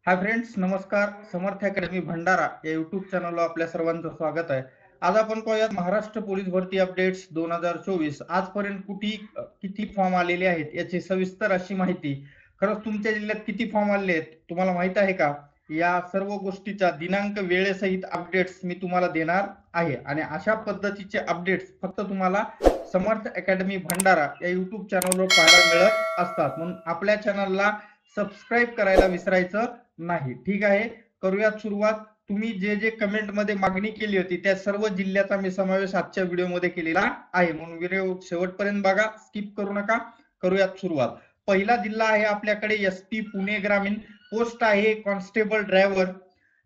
Hi friends, नमस्कार. समर्थ academy Bhandara या YouTube चॅनलवर आपल्या सर्वांचं स्वागत आहे. आज आपण पाहूयात महाराष्ट्र पोलीस भरती अपडेट्स 2024. आजपर्यंत किती फॉर्म आलेले आहेत याची सविस्तर अशी माहिती. खरंच तुमच्या जिल्ह्यात किती फॉर्म आलेले आहेत तुम्हाला माहित आहे का? या सर्व गोष्टीचा दिनांक वेळेसहित अपडेट्स मी तुम्हाला देणार आहे आणि अशा पद्धतीचे अपडेट्स फक्त तुम्हाला समर्थ अकॅडमी भंडारा या युट्यूब चॅनलवर पाहायला मिळत असतात. म्हणून आपल्या चॅनलला सबस्क्राईब करायला विसरायचं नाही. ठीक आहे, करूयात सुरुवात. तुम्ही जे जे कमेंट मध्ये मागणी केली होती त्या सर्व जिल्ह्याचा मी समावेश आजच्या व्हिडिओ मध्ये केलेला आहे, म्हणून व्हिडिओ शेवटपर्यंत बघा, स्किप करू नका. करूयात सुरुवात. पहिला जिल्हा आहे आपल्याकडे एसपी पुणे ग्रामीण. पोस्ट आहे कॉन्स्टेबल ड्रायव्हर.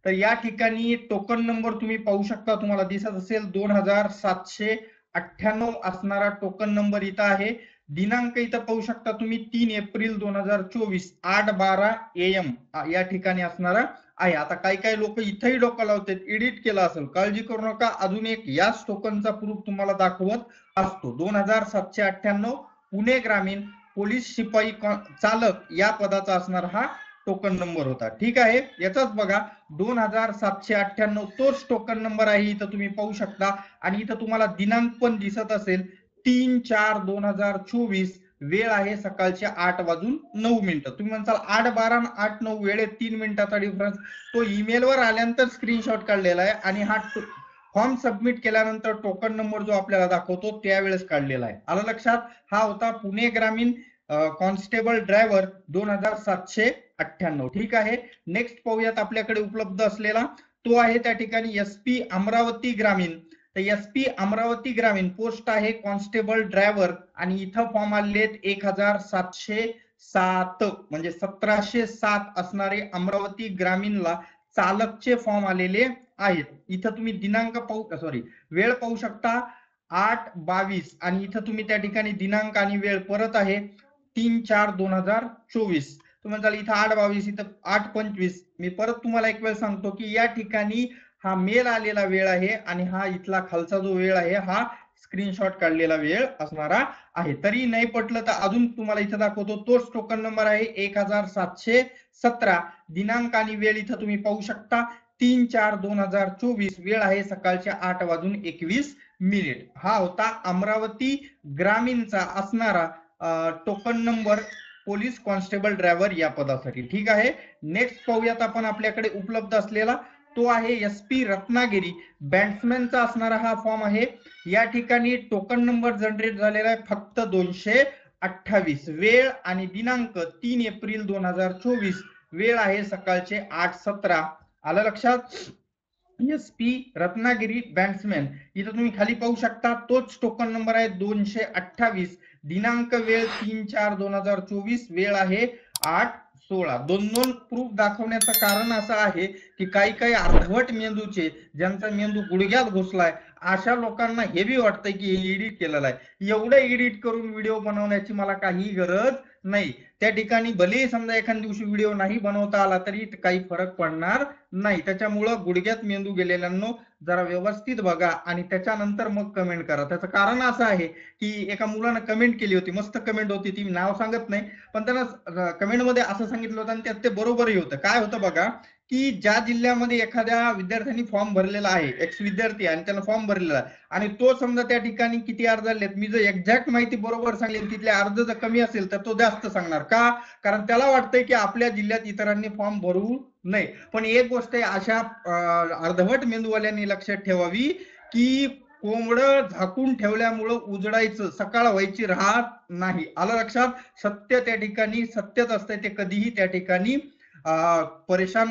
तर या ठिकाणी टोकन नंबर तुम्ही पाहू शकता, तुम्हाला दिसत असेल 2798 असणारा टोकन नंबर इथं आहे. दिनांक इथं पाहू शकता तुम्ही 3 एप्रिल 2024 8:12 AM या ठिकाणी असणारा आहे. आता काही लोक इथेही डोकं लावतात, एडिट केला असेल, काळजी करू नका. अजून एक याच टोकनचा प्रूफ तुम्हाला दाखवत असतो. 2798 पुणे ग्रामीण पोलीस शिपाई चालक या पदाचा असणार हा टोकन नंबर होता. ठीक आहे, याचाच बघा 2798 तोच टोकन नंबर आहे, इथं तुम्ही पाहू शकता. आणि इथं तुम्हाला दिनांक पण दिसत असेल 3/4/2024. वेळ आहे सकाळचे 8:09. तुम्ही म्हणसाल 8:12 आणि 8:09 वेळेत 3 मिनिटाचा डिफरन्स. तो ईमेलवर आल्यानंतर स्क्रीनशॉट काढलेला आहे आणि हा फॉर्म सबमिट केल्यानंतर टोकन नंबर जो आपल्याला दाखवतो त्यावेळेस काढलेला आहे. आलं लक्षात? हा होता पुणे ग्रामीण कॉन्स्टेबल ड्रायव्हर 2798. ठीक आहे, नेक्स्ट पाहूयात आपल्याकडे उपलब्ध असलेला. तो आहे त्या ठिकाणी एसपी अमरावती ग्रामीण. तर एसपी अमरावती ग्रामीण पोस्ट आहे कॉन्स्टेबल ड्रायव्हर आणि इथं फॉर्म आलेले आहेत 1707, म्हणजे 1707 असणारे अमरावती ग्रामीणला चालकचे फॉर्म आलेले आहेत. इथं तुम्ही दिनांक वेळ पाहू शकता 8:22 आणि इथं तुम्ही त्या ठिकाणी दिनांक आणि वेळ परत आहे 3/4/2024. तुम्ही म्हणाल इथं 8:22 इथं 8:25. मी परत तुम्हाला एक वेळ सांगतो की या ठिकाणी हा मेल आलेला वेळ आहे आणि हा इथला खालचा जो वेळ आहे हा स्क्रीनशॉट काढलेला वेळ असणारा आहे. तरी नाही पटलं तर अजून तुम्हाला इथं दाखवतो. तोच टोकन नंबर आहे 1717. दिनांक आणि वेळ इथं तुम्ही पाहू शकता 3/4/2024. वेळ आहे सकाळच्या 8:21. हा होता अमरावती ग्रामीणचा असणारा token number police constable driver या पदासाठी. ठीक आहे, नेक्स्ट पाहूयात आपण आपल्याकडे उपलब्ध असलेला. तो आहे एसपी रत्नागिरी बॅट्समॅनचा असणारा हा फॉर्म आहे. या ठिकाणी टोकन नंबर जनरेट झालेला आहे फक्त 228. वेळ आणि दिनांक 3 एप्रिल 2024. वेळ आहे सकाळचे 8:17. आलं लक्षात? SP Ratnagiri batsman. इथं तुम्ही खाली पाहू शकता तोच टोकन नंबर आहे 228. दिनांक वेळ 3/4/2024. वेळ आहे 8:16. दोन प्रूफ दाखवण्याचं कारण असं आहे की काही अर्धवट मेंदूचे, ज्यांचा मेंदू गुडघ्यात घुसलाय, अशा लोकांना हे बी वाटतंय की एडिट केलेला आहे. एवढं एडिट करून व्हिडिओ बनवण्याची मला काही गरज नाही. त्या ठिकाणी भले समजा एखाद्या दिवशी व्हिडिओ नाही बनवता आला तरी काही फरक पडणार नाही. त्याच्यामुळं गुडघ्यात मेंदू गेलेल्यांनो जरा व्यवस्थित बघा आणि त्याच्यानंतर मग कमेंट करा. त्याचं कारण असं आहे की एका मुलानं कमेंट केली होती, मस्त कमेंट होती, ती नाव सांगत नाही, पण त्यानं कमेंट मध्ये असं सांगितलं होतं आणि त्यात ते बरोबरही होतं. काय होतं बघा की ज्या जिल्ह्यामध्ये एखाद्या विद्यार्थ्यांनी फॉर्म भरलेला आहे, एक्स विद्यार्थी, आणि त्याला फॉर्म भरलेला आहे आणि तो समजा त्या ठिकाणी किती अर्ज आलेत, मी जर एक्झॅक्ट माहिती बरोबर सांगेल, तिथले अर्ज जर कमी असेल तर तो जास्त सांगणार. का? कारण त्याला वाटतंय की आपल्या जिल्ह्यात इतरांनी फॉर्म भरू नये. पण एक गोष्ट अशा अर्धवट मेंदूवाल्यांनी लक्षात ठेवावी की कोंबडं झाकून ठेवल्यामुळं उजडायचं, सकाळ व्हायची राहत नाही. आलं लक्षात? सत्य त्या ठिकाणी सत्यच असतंय, ते कधीही त्या ठिकाणी परेशान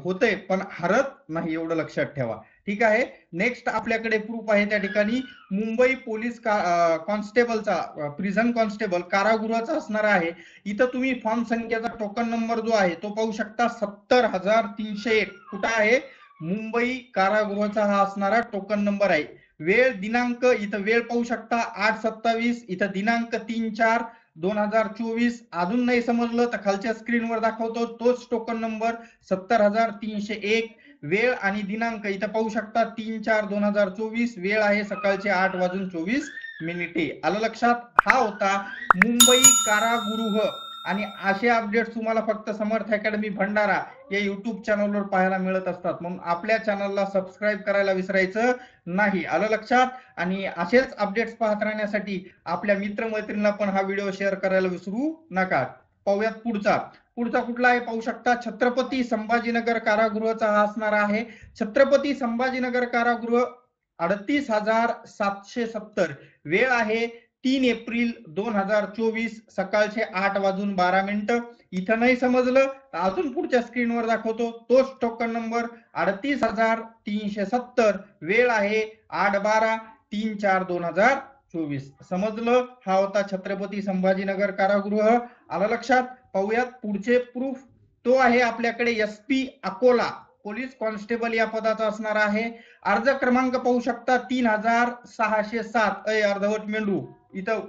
होते पण हरत नाही, एवढं लक्षात ठेवा. ठीक आहे, नेक्स्ट आपल्याकडे प्रूफ आहे त्या ठिकाणी मुंबई पोलीस कॉन्स्टेबलचा, प्रिझन कॉन्स्टेबल कारागृहाचा असणार आहे. इथं तुम्ही फॉर्म संख्येचा टोकन नंबर जो आहे तो पाहू शकता 70301. कुठं आहे? मुंबई कारागृहाचा हा असणारा टोकन नंबर आहे. वेळ दिनांक इथं वेळ पाहू शकता 8:27. इथं दिनांक 3/4/2024. अजून नाही समजलं तर खालच्या स्क्रीनवर दाखवतो तोच टोकन नंबर 70301. वेळ आणि दिनांक इथं पाहू शकता 3/4/2024. वेळ आहे सकाळचे 8:24. आलं लक्षात? हा होता मुंबई कारागृह आणि असे अपडेट्स तुम्हाला फक्त समर्थ अकॅडमी भंडारा या युट्यूब चॅनलवर पाहायला मिळत असतात. म्हणून आपल्या चॅनलला सबस्क्राईब करायला विसरायचं नाही. आलं लक्षात? आणि असेच अपडेट्स पाहत राहण्यासाठी आपल्या मित्रमैत्रिणींना पण हा व्हिडिओ शेअर करायला विसरू नका. पाहूयात पुढचा कुठला आहे पाहू शकता. छत्रपती संभाजीनगर कारागृहाचा हा असणार आहे. छत्रपती संभाजीनगर कारागृह 38,770. वेळ आहे 3 एप्रिल 2024 सकाळचे 8:12. इथं नाही समजलं तर अजून पुढच्या स्क्रीनवर दाखवतो. तोच टोकन नंबर 38,370. वेळ आहे 8/12/3/4/2024. समजलं? हा होता छत्रपती संभाजीनगर कारागृह. आलं लक्षात? पाहूयात पुढचे प्रूफ. तो आहे आपल्याकडे SP अकोला पोलीस कॉन्स्टेबल या पदाचा असणार आहे. अर्ज क्रमांक पाहू शकता 3607. अर्धवट मेंढू. इथं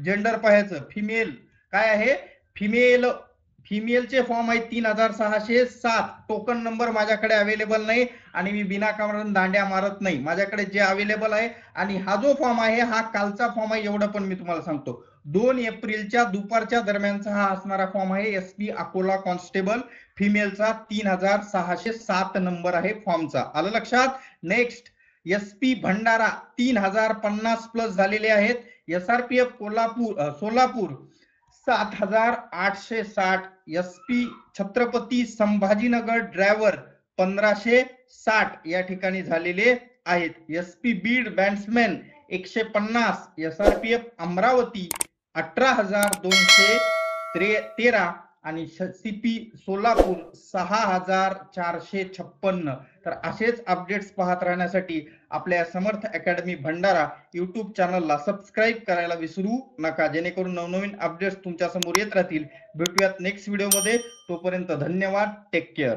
जेंडर पाहायचं फिमेल. काय आहे? फिमेलचे फॉर्म आहेत 3607. टोकन नंबर माझ्याकडे अवेलेबल नाही आणि मी बिनाकारण दांड्या मारत नाही. माझ्याकडे जे अवेलेबल आहे आणि हा जो फॉर्म आहे हा कालचा फॉर्म आहे एवढं पण मी तुम्हाला सांगतो. 2 एप्रिलच्या दुपारच्या दरम्यानचा हा असणारा फॉर्म आहे. SP अकोला कॉन्स्टेबल फिमेलचा 3607 नंबर आहे फॉर्मचा. आलं लक्षात? नेक्स्ट SP भंडारा 3050 प्लस झालेले आहेत. SRPF Solapur 7860. SP Chhatrapati Sambhajinagar driver 1560 या ठिकाणी झालेले आहेत. SP Beed batsman 150. SRPF Amravati 18,213 आणि CP सोलापूर 6,456. तर असेच अपडेट्स पाहत राहण्यासाठी आपल्या समर्थ अकॅडमी भंडारा युट्यूब चॅनलला सबस्क्राईब करायला विसरू नका, जेणेकरून नवनवीन अपडेट्स तुमच्या समोर येत राहतील. भेटूयात नेक्स्ट व्हिडिओमध्ये. तोपर्यंत धन्यवाद. Take care.